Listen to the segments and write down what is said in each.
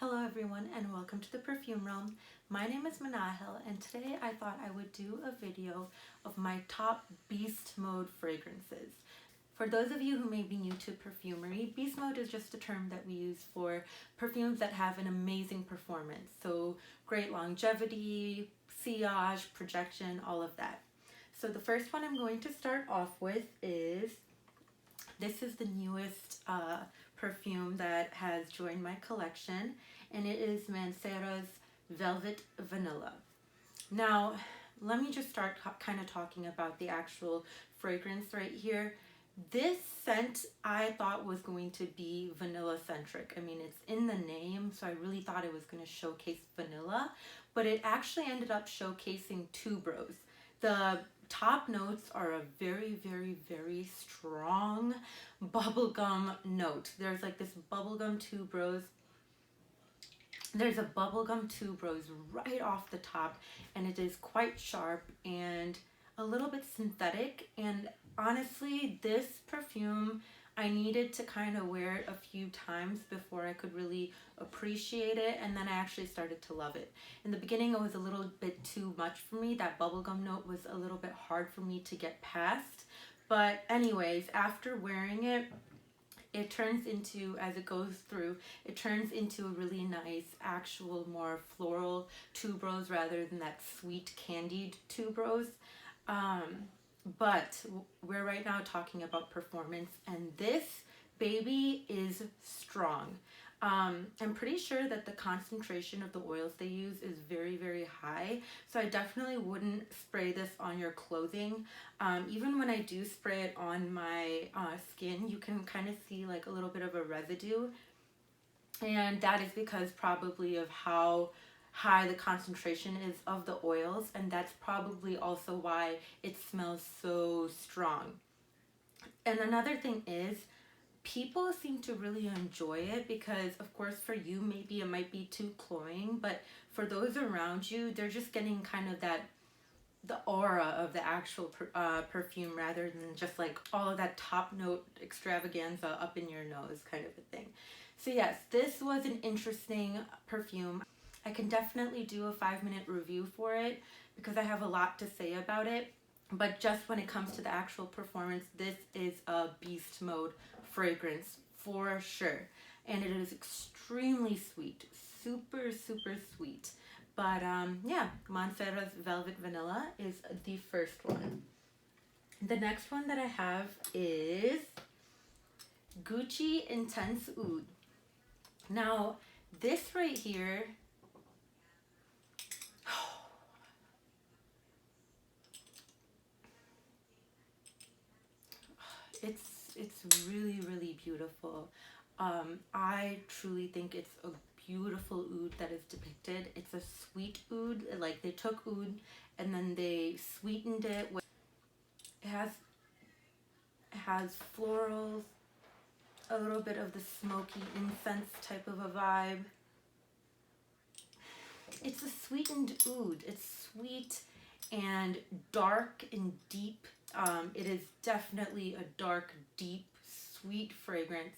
Hello everyone and welcome to the Perfume Realm. My name is Manahel and today I thought I would do a video of my top beast mode fragrances. For those of you who may be new to perfumery, beast mode is just a term that we use for perfumes that have an amazing performance. So great longevity, sillage, projection, all of that. So the first one I'm going to start off with is, this is the newest perfume that has joined my collection, and it is Mancera's Velvet Vanilla. Now, let me just start kind of talking about the actual fragrance right here. This scent I thought was going to be vanilla centric. I mean, it's in the name, so I really thought it was going to showcase vanilla, but it actually ended up showcasing tuberose. The top notes are a very, very, very strong bubblegum note. There's like this bubblegum tuberose. There's a bubblegum tuberose right off the top, and it is quite sharp and a little bit synthetic. And honestly, this perfume, I needed to kind of wear it a few times before I could really appreciate it, and then I actually started to love it. In the beginning, it was a little bit too much for me. That bubblegum note was a little bit hard for me to get past. But anyways, after wearing it, it turns into, as it goes through, it turns into a really nice, actual, more floral tuberose rather than that sweet candied tuberose. But we're right now talking about performance, and this baby is strong. I'm pretty sure that the concentration of the oils they use is very, very high, so I definitely wouldn't spray this on your clothing. Even when I do spray it on my skin, you can kind of see like a little bit of a residue, and that is because probably of how high the concentration is of the oils, and that's probably also why it smells so strong. And another thing is, people seem to really enjoy it because, of course, for you maybe it might be too cloying, but for those around you, they're just getting kind of that, the aura of the actual perfume, rather than just like all of that top note extravaganza up in your nose kind of a thing. So yes, this was an interesting perfume. I can definitely do a 5-minute review for it because I have a lot to say about it. But just when it comes to the actual performance, this is a beast mode fragrance for sure. And it is extremely sweet, super, super sweet. But yeah, Mancera's Velvet Vanilla is the first one. The next one that I have is Gucci Intense Oud. Now, this right here, it's really, really beautiful. I truly think it's a beautiful oud that is depicted. It's a sweet oud, like they took oud and then they sweetened it with, it has florals, a little bit of the smoky incense type of a vibe. It's a sweetened oud. It's sweet and dark and deep. It is definitely a dark, deep, sweet fragrance,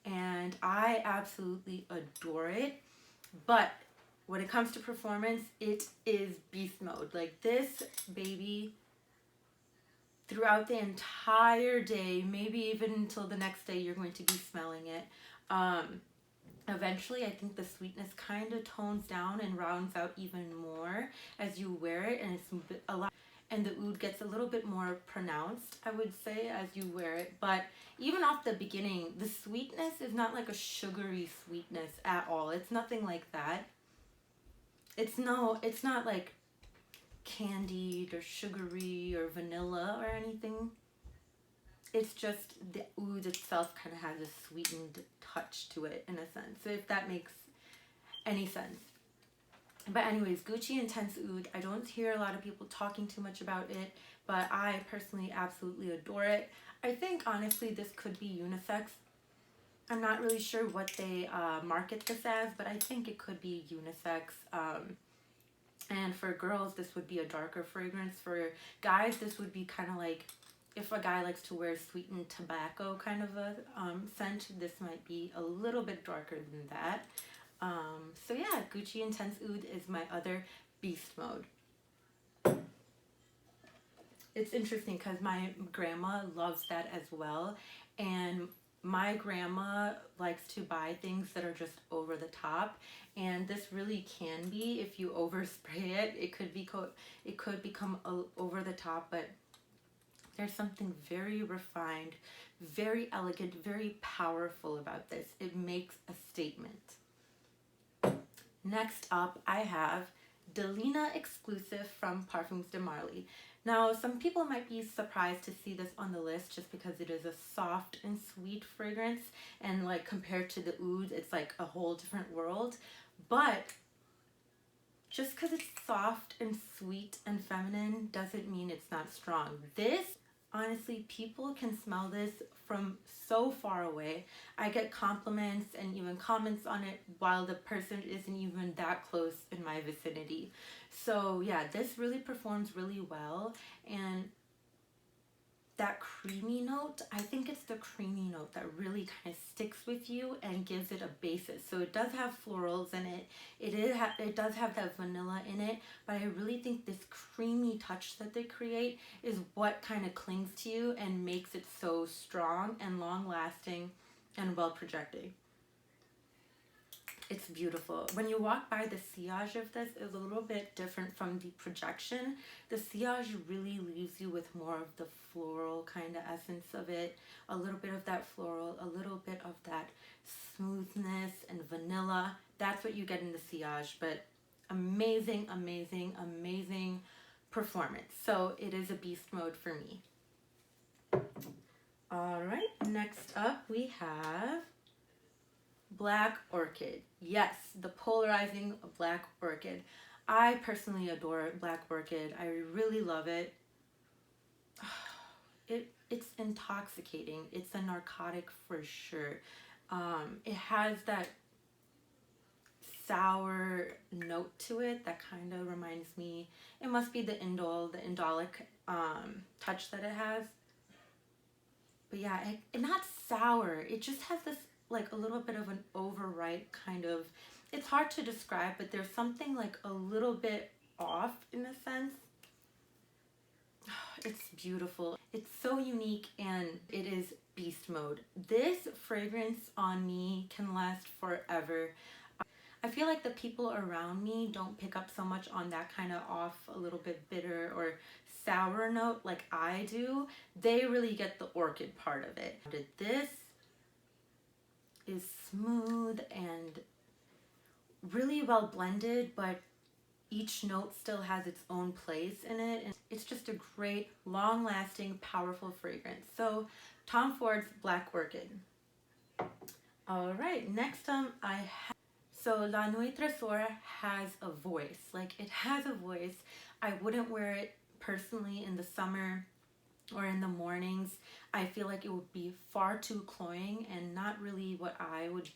and I absolutely adore it. But when it comes to performance, it is beast mode. Like this baby, throughout the entire day, maybe even until the next day, you're going to be smelling it. Eventually, I think the sweetness kind of tones down and rounds out even more as you wear it, and it's a lot. And the oud gets a little bit more pronounced, I would say, as you wear it. But even off the beginning, the sweetness is not like a sugary sweetness at all. It's nothing like that. It's not like candied or sugary or vanilla or anything. It's just the oud itself kind of has a sweetened touch to it in a sense. So if that makes any sense. But anyways, Gucci Intense Oud, I don't hear a lot of people talking too much about it, but I personally absolutely adore it. I think honestly this could be unisex. I'm not really sure what they market this as, but I think it could be unisex. And for girls, this would be a darker fragrance. For guys, this would be kind of like, if a guy likes to wear sweetened tobacco kind of a scent, this might be a little bit darker than that. So yeah, Gucci Intense Oud is my other beast mode. It's interesting because my grandma loves that as well, and my grandma likes to buy things that are just over the top, and this really can be, if you overspray it, it could become over the top, but there's something very refined, very elegant, very powerful about this. It makes a statement. Next up, I have Delina exclusive from Parfums de Marly. Now, some people might be surprised to see this on the list just because it is a soft and sweet fragrance, and like compared to the Oud, it's like a whole different world. But just because it's soft and sweet and feminine doesn't mean it's not strong. This, honestly, people can smell this from so far away. I get compliments and even comments on it while the person isn't even that close in my vicinity. So yeah, this really performs really well, and that creamy note, I think it's the creamy note that really kind of sticks with you and gives it a basis. So it does have florals in it. It does have that vanilla in it, but I really think this creamy touch that they create is what kind of clings to you and makes it so strong and long lasting and well projecting. It's beautiful. When you walk by, the sillage of this is a little bit different from the projection. The sillage really leaves you with more of the floral kind of essence of it. A little bit of that floral, a little bit of that smoothness and vanilla. That's what you get in the sillage, but amazing, amazing, amazing performance. So it is a beast mode for me. All right, next up we have Black Orchid. Yes, the polarizing Black Orchid. I personally adore Black Orchid. I really love it. It's intoxicating. It's a narcotic for sure. It has that sour note to it that kind of reminds me, it must be the indolic touch that it has. But yeah, not sour. It just has this like a little bit of an overripe kind of, it's hard to describe, but there's something like a little bit off in a sense. It's beautiful. It's so unique, and it is beast mode. This fragrance on me can last forever. I feel like the people around me don't pick up so much on that kind of off, a little bit bitter or sour note like I do. They really get the orchid part of it. This is smooth and really well blended, but each note still has its own place in it, and it's just a great, long-lasting, powerful fragrance. So Tom Ford's Black Orchid. All right, next I have, so La Nuit Tresor has a voice. Like, it has a voice. I wouldn't wear it personally in the summer or in the mornings. I feel like it would be far too cloying and not really what I would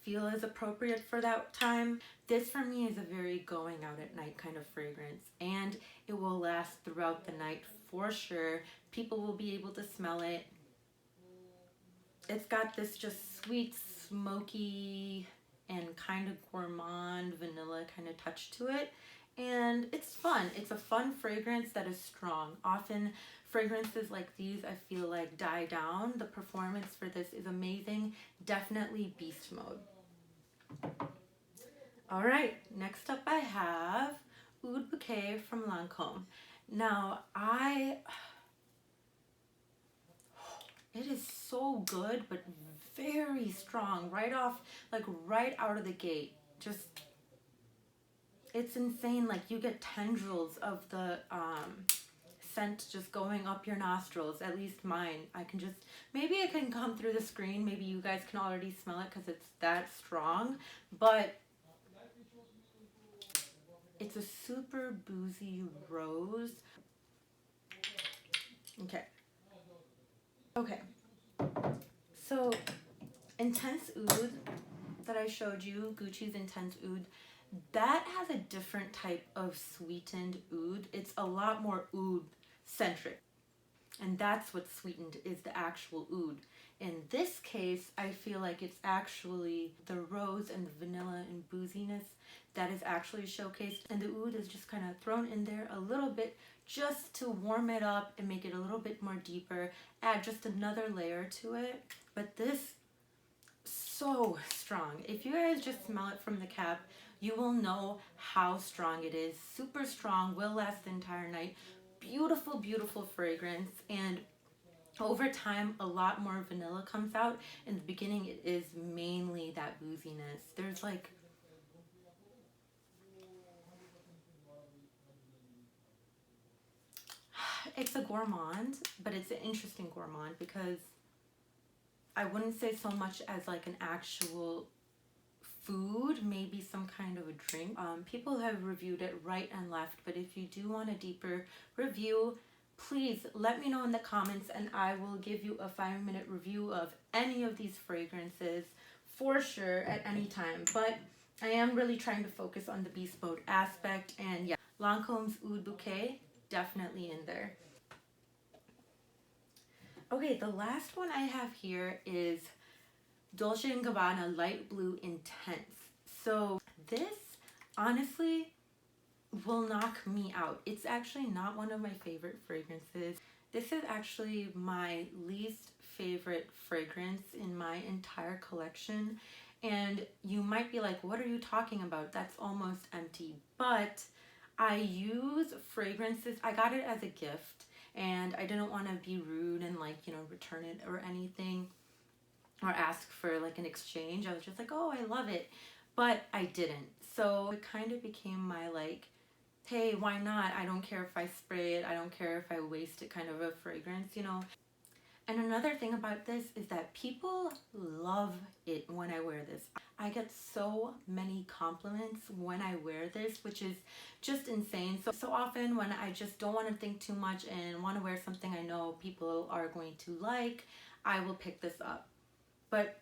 feel is appropriate for that time. This for me is a very going out at night kind of fragrance, and it will last throughout the night for sure. People will be able to smell it. It's got this just sweet, smoky, and kind of gourmand vanilla kind of touch to it, and it's fun. It's a fun fragrance that is strong. Often fragrances like these, I feel like, die down. The performance for this is amazing. Definitely beast mode. All right, next up I have Oud Bouquet from Lancome. Now, it is so good, but very strong right off, like right out of the gate. Just, it's insane. Like, you get tendrils of the scent just going up your nostrils. At least mine. I can just, maybe it can come through the screen. Maybe you guys can already smell it because it's that strong. But it's a super boozy rose. Okay. So Intense Oud that I showed you, Gucci's Intense Oud, that has a different type of sweetened oud. It's a lot more oud centric, and that's what's sweetened, is the actual oud. In this case, I feel like it's actually the rose and the vanilla and booziness that is actually showcased, and the oud is just kind of thrown in there a little bit just to warm it up and make it a little bit more deeper, add just another layer to it. But this, so strong. If you guys just smell it from the cap, you will know how strong it is. Super strong, will last the entire night. Beautiful, beautiful fragrance, and over time a lot more vanilla comes out. In the beginning it is mainly that booziness. There's like, it's a gourmand, but it's an interesting gourmand because I wouldn't say so much as like an actual food, maybe some kind of a drink. People have reviewed it right and left, but if you do want a deeper review, please let me know in the comments and I will give you a 5-minute review of any of these fragrances for sure at any time. But I am really trying to focus on the beast mode aspect, and yeah, Lancome's Oud Bouquet definitely in there. Okay, the last one I have here is Dolce & Gabbana Light Blue Intense. So this honestly will knock me out. It's actually not one of my favorite fragrances. This is actually my least favorite fragrance in my entire collection. And you might be like, what are you talking about? That's almost empty. But I use fragrances. I got it as a gift and I didn't want to be rude and like, you know, return it or anything or ask for like an exchange. I was just like, oh, I love it. But I didn't. So it kind of became my like, hey, why not? I don't care if I spray it. I don't care if I waste it kind of a fragrance, you know. And another thing about this is that people love it when I wear this. I get so many compliments when I wear this, which is just insane. So often when I just don't want to think too much and want to wear something I know people are going to like, I will pick this up. But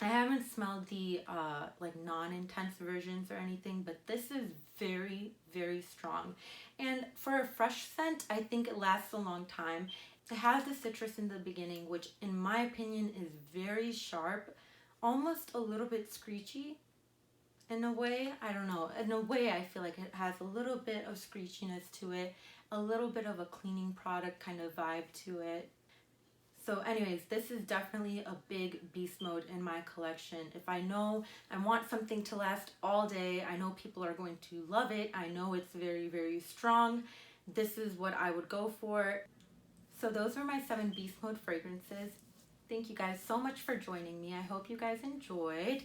I haven't smelled the like non-intense versions or anything, but this is very, very strong. And for a fresh scent, I think it lasts a long time. It has the citrus in the beginning, which in my opinion is very sharp, almost a little bit screechy in a way. I don't know. In a way, I feel like it has a little bit of screechiness to it, a little bit of a cleaning product kind of vibe to it. So anyways, this is definitely a big beast mode in my collection. If I know I want something to last all day, I know people are going to love it, I know it's very, very strong, this is what I would go for. So those were my 7 beast mode fragrances. Thank you guys so much for joining me. I hope you guys enjoyed.